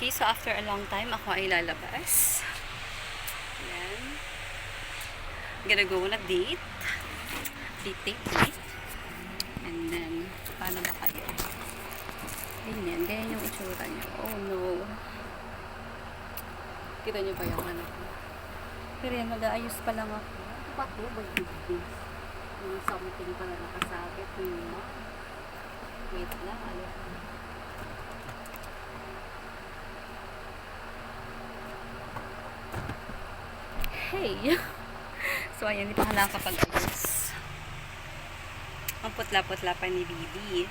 Okay, so after a long time, ako ay lalabas. Ayan. Gonna go on a date. Date. And then, paano ba kayo? Ganyan yung itsura niya. Oh no. Kita niyo ba yung ano? Pero yan, mag-aayos pa lang ako. Ito pa to, bagdibig. Yung something pa na nakasabit. Wait lang, ano? Hey! So, ayan, hindi pa ka nakakapag-ayos. Ang putla-putla pa ni Bibi.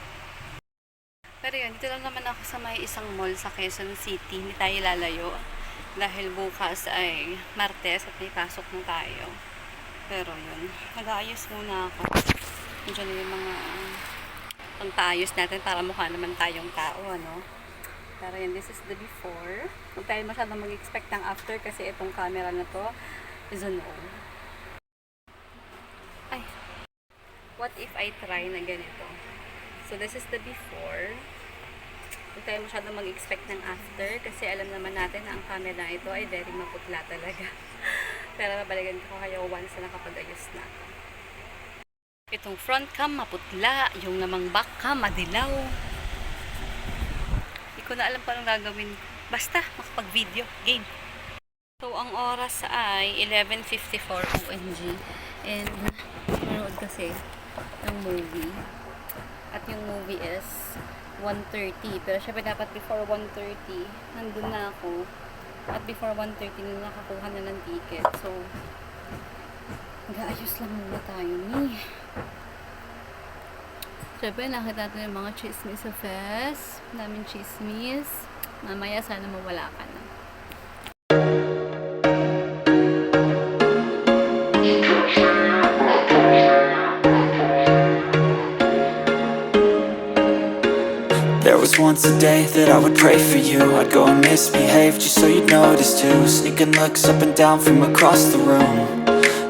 Pero yun, dito lang naman ako sa may isang mall sa Quezon City. Hindi tayo lalayo. Dahil bukas ay Martes at may pasok na tayo. Pero yun, mag-aayos muna ako. Diyan na yung mga pangtaayos natin para mukha naman tayong tao, ano? Pero yun, this is the before. Huwag tayo masyadong mag-expect ng after kasi itong camera na to is a no. Ay, what if I try na ganito? So, this is the before. Huwag tayo masyadong mag-expect ng after kasi alam naman natin na ang camera ito ay very maputla talaga. Pero babalikan ko kayo once na nakapag-ayos na ako. Itong front cam maputla, yung namang back cam madilaw. Hindi ko na alam paano gagawin. Basta, makapag-video. Game. So, ang oras ay 11:54 OMG. And, manood kasi ng movie. At yung movie is 1:30. Pero syempre dapat before 1:30, nandun na ako. At before 1:30, nakakuha na ng ticket. So, mag-aayos lang muna tayo ni. Syempre, nakita natin yung mga chismis sa fest. Daming chismis. Mamaya, sana mawala ka na. There was once a day that I would pray for you. I'd go and misbehave just so you'd notice too. Sneaking looks up and down from across the room.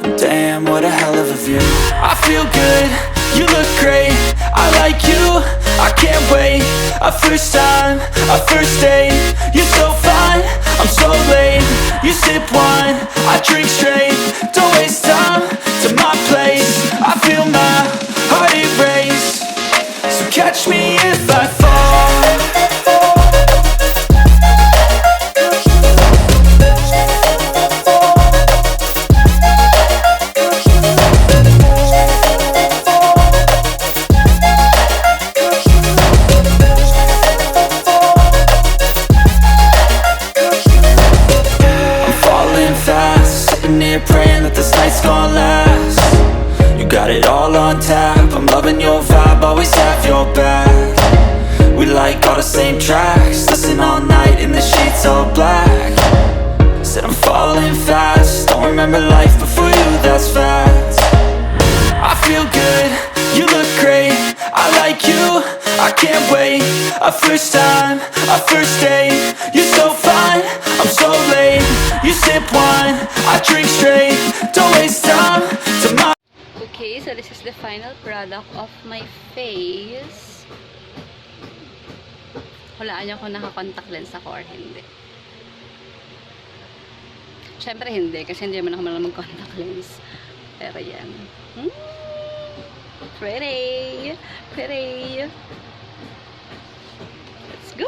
And damn, what a hell of a view. I feel good, you look great, I like you, I can't wait. A first time, a first date. You're so fine, I'm so late. You sip wine, I drink straight. Don't waste time to my place. I feel my heart erase. So catch me if I fall. I'm falling fast, sitting here praying that this night's gonna last. You got it all on tap, I'm loving your vibe, always have your back. We like all the same tracks, listen all night in the sheets all black. Said I'm falling fast, don't remember life before you, that's fact. I feel good, you look great, I like you, I can't wait. A first time, a first date. You're so fine, I'm so late. You sip wine, I drink straight. Don't waste time to my. Okay, so this is the final product of my face. Hulaan niyo kung naka-contact lens ako or hindi. Siyempre hindi, kasi hindi naman ako marunong mag-contact lens. Pero yan. Pretty! Pretty! Let's go!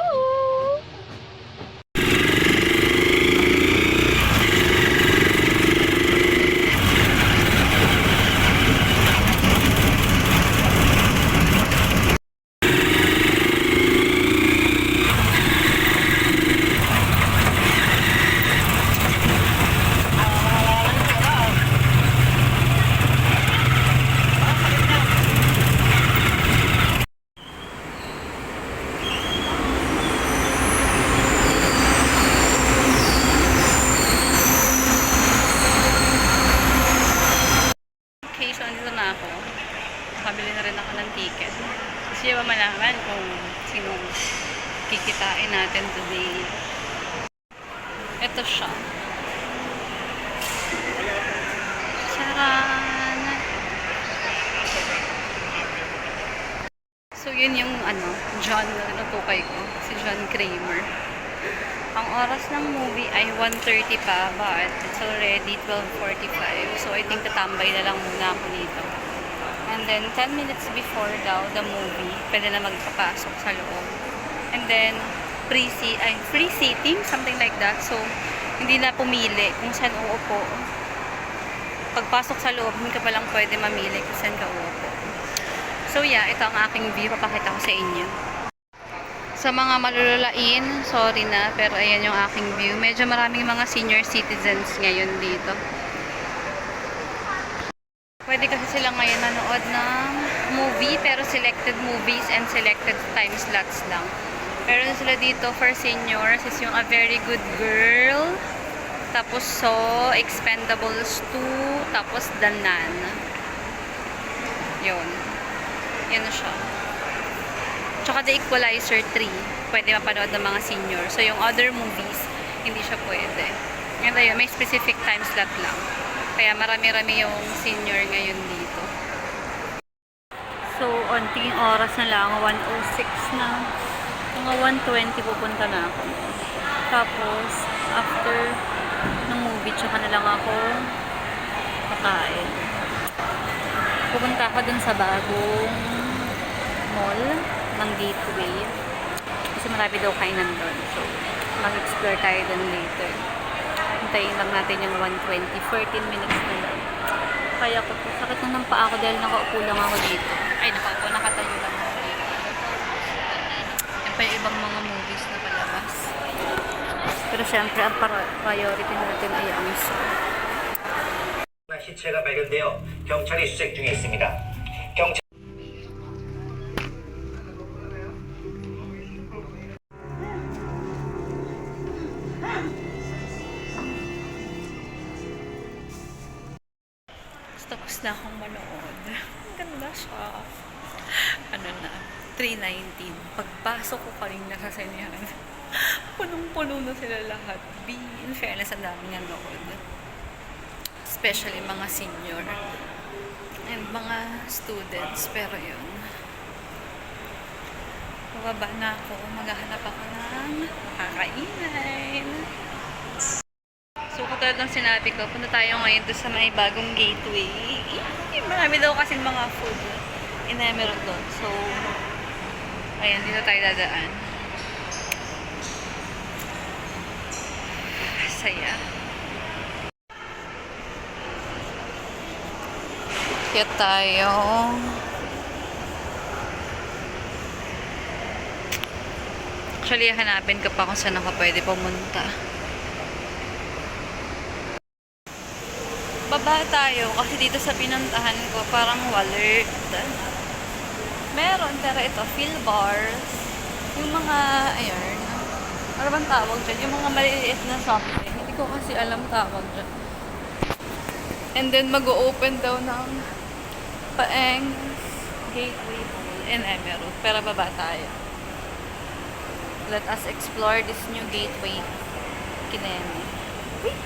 Nakabili na rin ako ng ticket. Gusto niyo ba malaman kung sino kikitain natin today? Ito siya. Charan! So, yun yung John na natukay ko. Si John Kramer. Ang oras ng movie ay 1:30 pa, but it's already 12:45. So, I think tatambay na lang muna ako dito. And then, 10 minutes before daw the movie, pwede na magpapasok sa loob. And then, free seating, something like that. So, hindi na pumili kung saan uupo. Pagpasok sa loob, hindi ka palang pwede mamili kung saan ka uupo. So, yeah, ito ang aking view. Papakita ko sa inyo. Sa mga malululain, sorry na, pero ayan yung aking view. Medyo maraming mga senior citizens ngayon dito. Pwede kasi sila ngayon nanood ng movie, pero selected movies and selected time slots lang. Meron sila dito for seniors is yung A Very Good Girl, tapos So, Expendables 2, tapos The Nun. Yun. Yan na siya. Tsaka The Equalizer 3, pwede mapanood ng mga senior. So, yung other movies, hindi siya pwede. Yan tayo, may specific time slot lang. Kaya marami-rami yung senior ngayon dito. So, onting oras na lang, 1:06 na. Mga 1:20 pupunta na ako. Tapos, after ng movie, tsaka na lang ako kakain. Pupunta ako dun sa bagong mall ng Gateway. Kasi marami daw kainan doon. So, mag-explore tayo doon later. Hintayin lang natin yung 1:20. 14 minutes na lang. Kaya ko po, sakit na ng paa ko dahil nakaupo lang ako dito. Ay, nakaupo, nakatayo lang ako dito. Yan pa yung ibang mga movies na palabas. Pero syempre, ang priority natin ay ang song. 시체가 발견되어 경찰이 수색 중에 있습니다. 경찰 Tapos na akong manood. Ang ganda siya. Ano na, 3:19. Pagpasok ko pa rin nasa sinihan. Punong-puno na sila lahat. In fairness, ang daming nanood. Especially mga senior. And mga students. Pero yun. Bababa na ako. Maghahanap ako ng kakainin. So, katulad ng sinabi ko, punta tayo ngayon doon sa may bagong gateway. Marami daw kasing mga food na meron doon. So, ayan, dito tayo dadaan. Saya. Kaya tayo. Actually, hanapin ko pa kung saan ako pwede pumunta. Baba tayo kasi dito sa pinuntahan ko parang walert. Meron, pero ito, fill bars. Yung mga, ayun, ano bang tawag dyan? Yung mga maliliit na something. Hindi ko kasi alam tawag dyan. And then, mag-o-open daw ng Paeng Gateway Mall in Emerald. Pero baba tayo. Let us explore this new gateway. Kineme. Wait!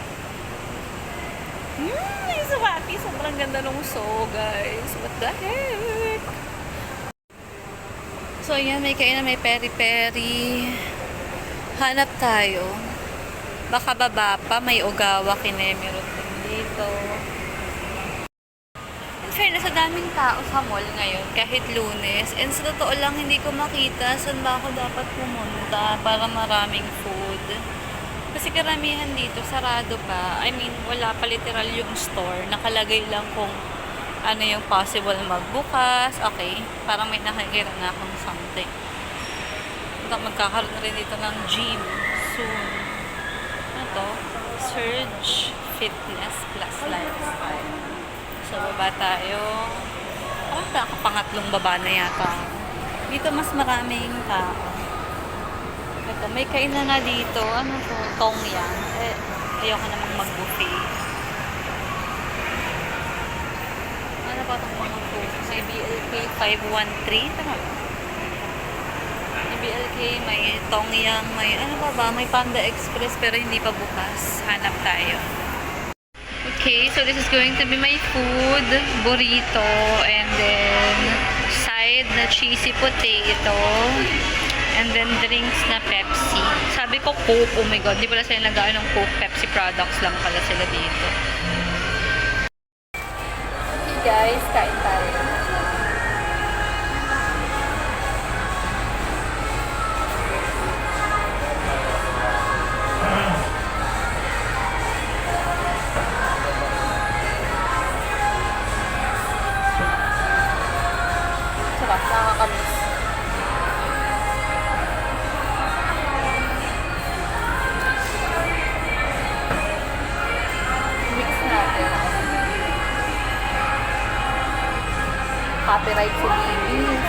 So happy. Sobrang ganda ng so, guys. What the heck? So, ayan. May kainan, may peri-peri. Hanap tayo. Baka baba pa. May Ogawa Kinemirot din dito. In fairness, sa daming tao sa mall ngayon. Kahit Lunes. And sa totoo lang, hindi ko makita saan ba ako dapat pumunta para maraming food. Kasi karamihan dito, sarado pa. I mean, wala pa literal yung store. Nakalagay lang kung ano yung possible magbukas. Okay, parang may nakikita na akong something. Magkakaroon na rin dito ng gym soon. Ano to? Surge Fitness Plus Lifestyle. So, baba tayo. Parang nakapangatlong baba na yata. Dito mas maraming tao. Ito, may kainan na dito. Ano to? Tong Yang. Ayoko namang mag-buffet. Ano ba itong mga food? May BLK 513. Tama ba? May BLK, may Tong Yang, may ano ba? May Panda Express pero hindi pa bukas. Hanap tayo. Okay, so this is going to be my food. Burrito. And then, side na cheesy potato. And then drinks na Pepsi. Sabi ko Coke, oh my god, di pala sila nag-ano ng Coke, Pepsi products lang pala sila dito. Okay guys, kain tayo. Sarap, nakakamiss. Mix natin. Copyright si Bibis.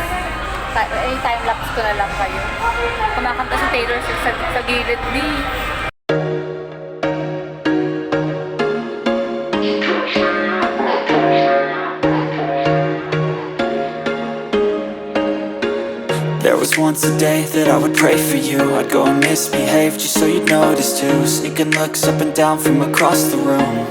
Time-lapse ko na lang kayo. Kumakanta si Taylor Swift sa gilid ni. There was once a day that I would pray for you. I'd go and misbehave just so you'd notice too. Sneaking looks up and down from across the room.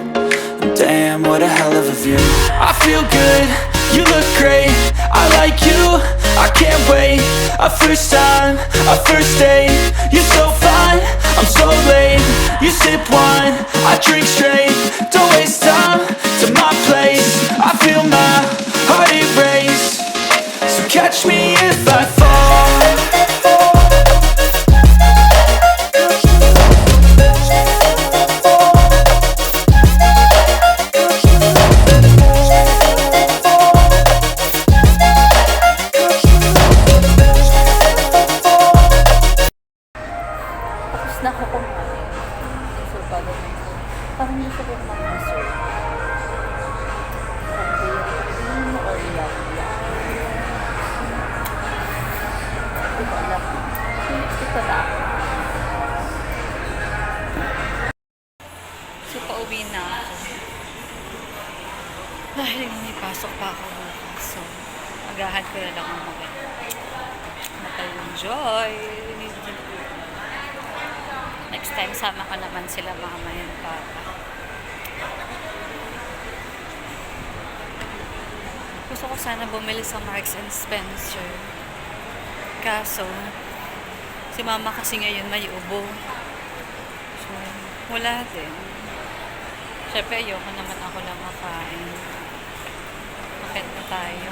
And damn, what a hell of a view. I feel good, you look great. I like you, I can't wait. A first time, a first date. You're so fine, I'm so late. You sip wine, I drink straight. Don't waste time to my place. I feel my heart erase. So catch me if I fall. Tapos na ako kumain. So, parang gusto ko mag-dessert. Or yum-yum. Hindi ko alam. Lipstick ko na. So, pauwi na ako. Dahil may pasok pa ako bukas. So, agahan ko na lang ang mga enjoy. Next time, sama ko naman sila mama and papa. Gusto ko sana bumili sa Marks and Spencer. Kaso, si mama kasi ngayon may ubo. So, wala din. Siyempre, ayoko naman ako lang makain. Makit na tayo.